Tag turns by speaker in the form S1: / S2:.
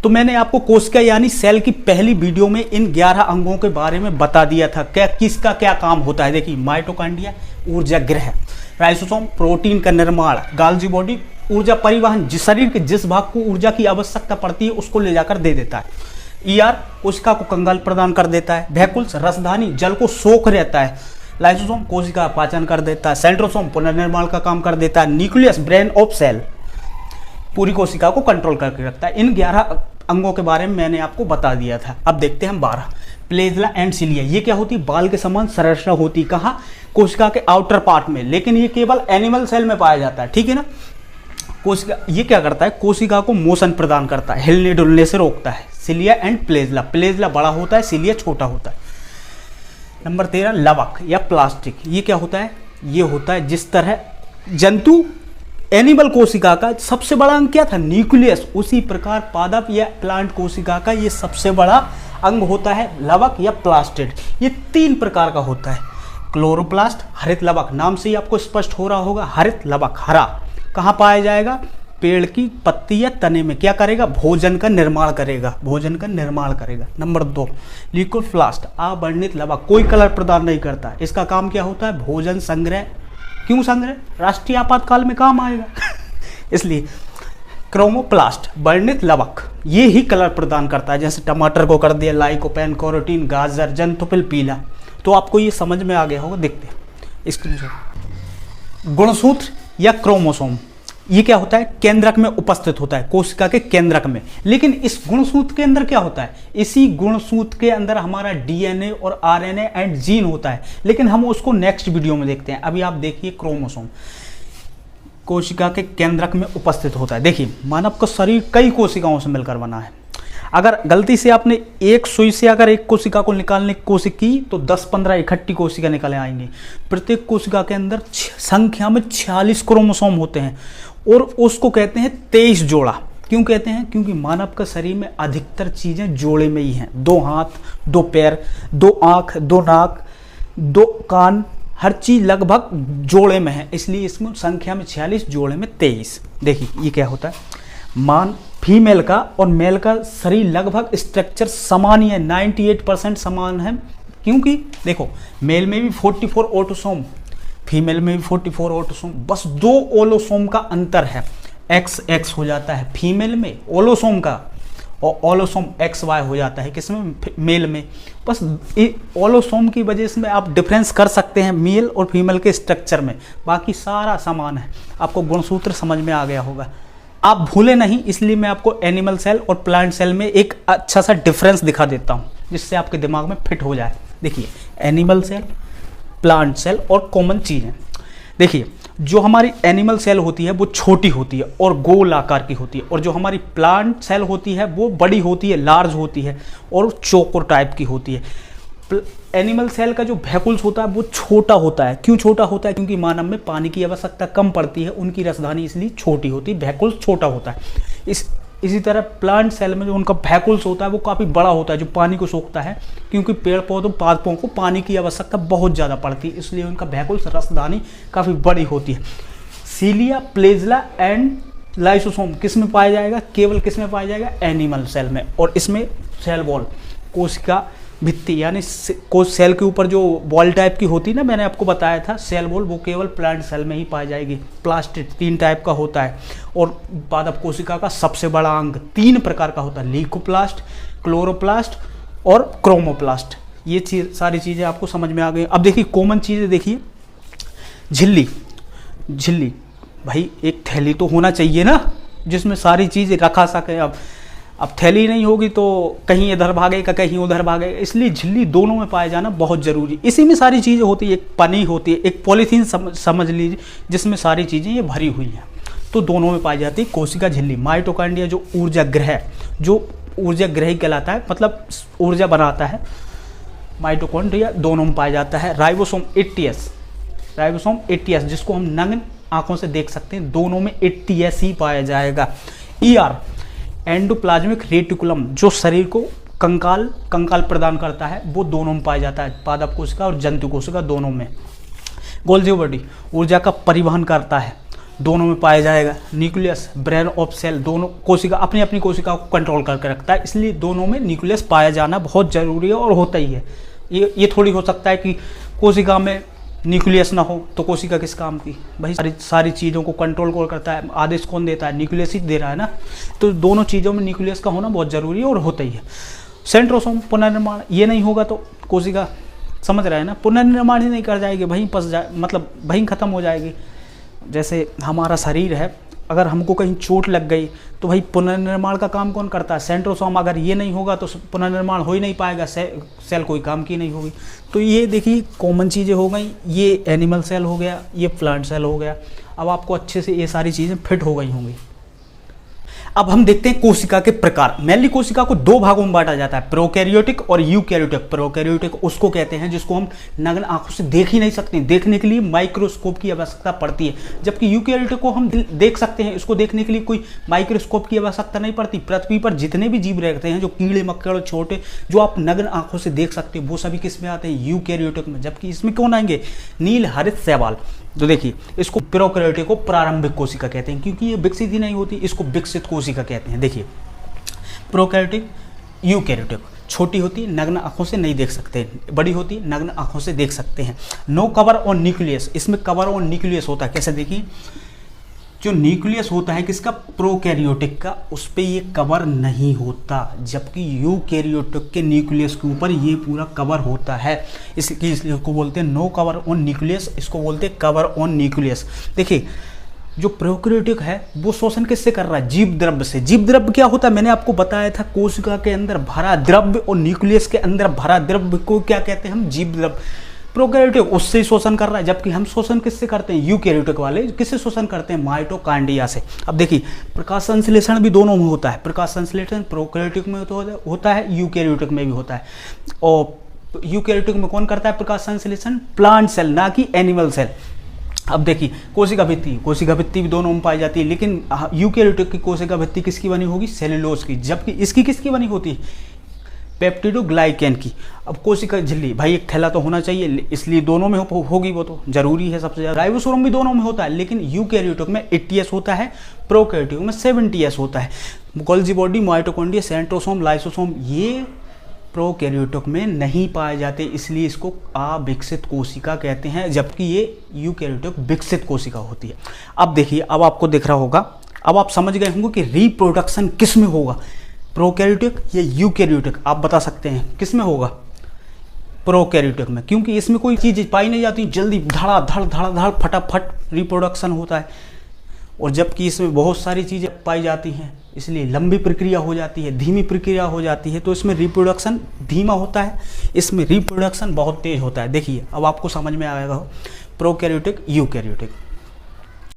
S1: तो मैंने आपको कोशिका यानी सेल की पहली वीडियो में इन 11 अंगों के बारे में बता दिया था क्या किसका क्या काम होता है। देखिए, माइटोकॉन्ड्रिया ऊर्जा गृह, राइसोसोम प्रोटीन का निर्माण, गाल्जी बॉडी ऊर्जा परिवहन, जिस शरीर के जिस भाग को ऊर्जा की आवश्यकता पड़ती है उसको ले जाकर दे देता है। ईआर कोशिका को कंगाल प्रदान कर देता है। वैकुल्स रसधानी जल को सोख रहता है। लाइसोसोम कोशिका पाचन कर देता है। सेंट्रोसोम पुनर्निर्माण का काम कर देता है। न्यूक्लियस ब्रेन ऑफ सेल पूरी कोशिका को कंट्रोल करके रखता है। इन 11 अंगों के बारे में मैंने आपको बता दिया था। अब देखते हैं हम 12। प्लेजला एंड सिलिया, ये क्या होती है? बाल के समान संरचना होती। कहाँ? कोशिका के आउटर पार्ट में, लेकिन ये केवल एनिमल सेल में पाया जाता है, ठीक है ना। कोशिका ये क्या करता है? कोशिका को मोशन प्रदान करता है, हिलने डुलने से रोकता है। सिलिया एंड प्लेजला, प्लेजला बड़ा होता है, सिलिया छोटा होता है। नंबर 13 लवक या प्लास्टिक, ये क्या होता है? ये होता है जिस तरह जंतु एनिमल कोशिका का सबसे बड़ा अंग क्या था? न्यूक्लियस, उसी प्रकार पादप या प्लांट कोशिका का ये सबसे बड़ा अंग होता है लवक या प्लास्टिड। ये 3 प्रकार का होता है। क्लोरोप्लास्ट, हरित लवक, नाम से ही आपको स्पष्ट हो रहा होगा। हरित लवक, हरा, कहाँ पाया जाएगा? पेड़ की पत्ती या तने में। क्या करेगा? भोजन का निर्माण करेगा, भोजन का निर्माण करेगा। नंबर 2 ल्यूकोप्लास्ट, अवर्णित लवक, कोई कलर प्रदान नहीं करता। इसका काम क्या होता है? भोजन संग्रह। क्यों संग्रह? राष्ट्रीय आपातकाल में काम आएगा इसलिए। क्रोमोप्लास्ट, वर्णित लवक, ये ही कलर प्रदान करता है, जैसे टमाटर को कर दिया लाइकोपेन, कैरोटीन, गाजर, जंतुपिल पीला। तो आपको ये समझ में आ गया होगा। देखते हैं इसके गुणसूत्र या क्रोमोसोम, ये क्या होता है? केंद्रक में उपस्थित होता है, कोशिका के केंद्रक में। लेकिन इस गुणसूत्र के अंदर क्या होता है? इसी गुणसूत्र के अंदर हमारा डीएनए और आरएनए एंड जीन होता है, लेकिन हम उसको नेक्स्ट वीडियो में देखते हैं। अभी आप देखिए क्रोमोसोम कोशिका के केंद्रक में उपस्थित होता है। देखिए, मानव का शरीर कई कोशिकाओं से मिलकर बना है। अगर गलती से आपने एक सुई से अगर एक कोशिका को निकालने की कोशिश की तो 10-15 इकट्ठी कोशिका निकल आएंगी। प्रत्येक कोशिका के अंदर संख्या में 46 क्रोमोसोम होते हैं और उसको कहते हैं 23 जोड़ा। क्यों कहते हैं? क्योंकि मानव का शरीर में अधिकतर चीजें जोड़े में ही हैं। 2 हाथ, 2 पैर, 2 आंख, 2 नाक, 2 कान, हर चीज लगभग जोड़े में है, इसलिए इसमें संख्या में 46, जोड़े में 23। देखिए ये क्या होता है? फीमेल का और मेल का शरीर लगभग स्ट्रक्चर समान ही है, 98% समान है। क्योंकि देखो, मेल में भी 44 ऑटोसोम, फीमेल में भी 44 ऑटोसोम, बस 2 ओलोसोम का अंतर है। XX हो जाता है फीमेल में ओलोसोम का, और ओलोसोम XY हो जाता है किसमें? मेल में। बस ओलोसोम की वजह से आप डिफरेंस कर सकते हैं मेल और फीमेल के स्ट्रक्चर में, बाकी सारा समान है। आपको गुणसूत्र समझ में आ गया होगा। आप भूले नहीं, इसलिए मैं आपको एनिमल सेल और प्लांट सेल में एक अच्छा सा डिफरेंस दिखा देता हूँ, जिससे आपके दिमाग में फिट हो जाए। देखिए, एनिमल सेल, प्लांट सेल और कॉमन चीज़ें। देखिए, जो हमारी एनिमल सेल होती है वो छोटी होती है और गोल आकार की होती है, और जो हमारी प्लांट सेल होती है वो बड़ी होती है, लार्ज होती है और चौकोर टाइप की होती है। एनिमल सेल का जो वैकुल्स होता है वो छोटा होता है। क्यों छोटा होता है? क्योंकि मानव में पानी की आवश्यकता कम पड़ती है, उनकी रसधानी इसलिए छोटी होती है, वैकुल्स छोटा होता है। इसी तरह प्लांट सेल में जो उनका वैकुल्स होता है वो काफ़ी बड़ा होता है, जो पानी को सोखता है, क्योंकि पेड़ पौधों पादपों को पानी की आवश्यकता बहुत ज़्यादा पड़ती है, इसलिए उनका वैकुल्स रसधानी काफ़ी बड़ी होती है। सीलिया, प्लेजला एंड लाइसोसोम किस में पाया जाएगा? केवल किस में पाया जाएगा? एनिमल सेल में। और इसमें सेल वॉल, कोशिका भित्ति, यानी सेल के ऊपर जो बॉल टाइप की होती है ना, मैंने आपको बताया था सेल वॉल, वो केवल प्लांट सेल में ही पाई जाएगी। प्लास्टिड 3 टाइप का होता है, और पादप कोशिका का सबसे बड़ा अंग 3 प्रकार का होता है, ल्यूकोप्लास्ट, क्लोरोप्लास्ट और क्रोमोप्लास्ट। ये सारी चीज़ें आपको समझ में आ गई। अब देखिए कॉमन चीज़ें, देखिए झिल्ली, झिल्ली भाई एक थैली तो होना चाहिए ना जिसमें सारी चीज़ें रखा सके। अब थैली नहीं होगी तो कहीं इधर भागेगा कहीं उधर भागेगा, इसलिए झिल्ली दोनों में पाया जाना बहुत ज़रूरी। इसी में सारी चीज़ें होती है, एक पनी होती है, एक पॉलीथीन समझ लीजिए जिसमें सारी चीज़ें ये भरी हुई हैं, तो दोनों में पाई जाती है कोशिका झिल्ली। माइटोकॉन्ड्रिया जो ऊर्जा गृह, जो ऊर्जा गृह कहलाता है, मतलब ऊर्जा बनाता है, माइटोकॉन्ड्रिया दोनों में पाया जाता है। राइबोसोम 80S, राइबोसोम 80S जिसको हम नग्न आंखों से देख सकते हैं, दोनों में 80S ही पाया जाएगा। ER एंडोप्लाज्मिक रेटिकुलम जो शरीर को कंकाल प्रदान करता है, वो दोनों में पाया जाता है, पादप कोशिका और जंतु कोशिका दोनों में। गोल्जी बॉडी ऊर्जा का परिवहन करता है, दोनों में पाया जाएगा। न्यूक्लियस, ब्रेन ऑफ सेल, दोनों कोशिका अपनी अपनी कोशिका को कंट्रोल करके रखता है, इसलिए दोनों में न्यूक्लियस पाया जाना बहुत जरूरी है और होता ही है। ये थोड़ी हो सकता है कि कोशिका में न्यूक्लियस ना हो तो कोशिका किस काम की भाई, सारी चीज़ों को कंट्रोल कौन करता है, आदेश कौन देता है, न्यूक्लियस ही दे रहा है ना। तो दोनों चीज़ों में न्यूक्लियस का होना बहुत ज़रूरी है और होता ही है। सेंट्रोसोम पुनर्निर्माण, ये नहीं होगा तो कोशिका, समझ रहे हैं ना, पुनर्निर्माण ही नहीं कर जाएगी, वहीं फंस जाए, मतलब वहीं ख़त्म हो जाएगी। जैसे हमारा शरीर है, अगर हमको कहीं चोट लग गई तो भाई पुनर्निर्माण का काम कौन करता है, सेंट्रोसोम। अगर ये नहीं होगा तो पुनर्निर्माण हो ही नहीं पाएगा, सेल कोई काम की नहीं होगी। तो ये देखिए कॉमन चीज़ें हो गई, ये एनिमल सेल हो गया, ये प्लांट सेल हो गया। अब आपको अच्छे से ये सारी चीज़ें फिट हो गई होंगी। अब हम देखते हैं कोशिका के प्रकार। मेनली कोशिका को दो भागों में बांटा जाता है, प्रोकैरियोटिक और यूकैरियोटिक। प्रोकैरियोटिक उसको कहते हैं जिसको हम नग्न आंखों से देख ही नहीं सकते, देखने के लिए माइक्रोस्कोप की आवश्यकता पड़ती है, जबकि यूकैरियोटिक को हम देख सकते हैं, इसको देखने के लिए कोई माइक्रोस्कोप की आवश्यकता नहीं पड़ती। पृथ्वी पर जितने भी जीव रहते हैं, जो कीड़े मकोड़े छोटे, जो आप नग्न आंखों से देख सकते हैं, वो सभी किस में आते हैं, यूकैरियोटिक में। जबकि इसमें कौन आएंगे, नील हरित शैवाल। तो देखिए इसको प्रोकैरियोटिक को प्रारंभिक कोशिका कहते हैं, क्योंकि ये विकसित ही नहीं होती, इसको विकसित कोशिका कहते हैं। देखिए प्रोकैरियोटिक, यूकैरियोटिक, छोटी होती नग्न आंखों से नहीं देख सकते, बड़ी होती नग्न आंखों से देख सकते हैं। नो कवर और न्यूक्लियस, इसमें कवर और न्यूक्लियस होता है। कैसे देखिए, जो न्यूक्लियस होता है किसका, प्रोकैरियोटिक का, उस पर ये कवर नहीं होता, जबकि यूकैरियोटिक के न्यूक्लियस के ऊपर ये पूरा कवर होता है। इसलिए इसको बोलते हैं नो कवर ऑन न्यूक्लियस, इसको बोलते हैं कवर ऑन न्यूक्लियस। देखिए जो प्रोकैरियोटिक है वो शोषण किससे कर रहा है, जीव द्रव्य से। जीव द्रव्य क्या होता है, मैंने आपको बताया था, कोशिका के अंदर भरा द्रव्य और न्यूक्लियस के अंदर भरा द्रव्य को क्या कहते हैं हम, जीव द्रव्य। प्रोकैरियोटिक उससे ही शोषण कर रहा है, जबकि हम शोषण किससे करते हैं, यूकैरियोटिक वाले किससे शोषण करते हैं, माइटोकॉन्ड्रिया से। अब देखिए प्रकाश संश्लेषण भी दोनों में होता है। प्रकाश संश्लेषण प्रोकैरियोटिक में तो होता है, यूकैरियोटिक में भी होता है। और यूकैरियोटिक में कौन करता है प्रकाश संश्लेषण, प्लांट सेल, ना कि एनिमल सेल। अब देखिए कोशिका भित्ति भी दोनों में पाई जाती है, लेकिन यूकैरियोटिक की कोशिका भित्ति किसकी बनी होगी, सेलुलोज की, जबकि इसकी किसकी बनी होती है, पेप्टिडोग्लाइकेन की। अब कोशिका झिल्ली, भाई एक थैला तो होना चाहिए, इसलिए दोनों में होगी, वो तो जरूरी है सबसे ज्यादा। राइबोसोम भी दोनों में होता है, लेकिन यूकैरियोटिक में 80S होता है, प्रोकैरियोटिक में 70S होता है। Golgi body, mitochondria, centrosome, lysosome ये प्रोकैरियोटिक में नहीं पाए जाते, इसलिए इसको अविकसित कोशिका कहते हैं, जबकि ये यूकैरियोटिक विकसित कोशिका होती है। अब देखिए, अब आपको दिख रहा होगा, अब आप समझ गए होंगे कि रिप्रोडक्शन किस में होगा, प्रोकैरियोटिक या यूकैरियोटिक। आप बता सकते हैं किस में होगा, प्रोकैरियोटिक में, क्योंकि इसमें कोई चीज़ पाई नहीं जाती, जल्दी धड़ फटाफट रिप्रोडक्शन होता है। और जबकि इसमें बहुत सारी चीज़ें पाई जाती हैं, इसलिए लंबी प्रक्रिया हो जाती है, धीमी प्रक्रिया हो जाती है। तो इसमें रिप्रोडक्शन धीमा होता है, इसमें रिप्रोडक्शन बहुत तेज होता है। देखिए अब आपको समझ में आएगा प्रोकैरियोटिक यूकैरियोटिक।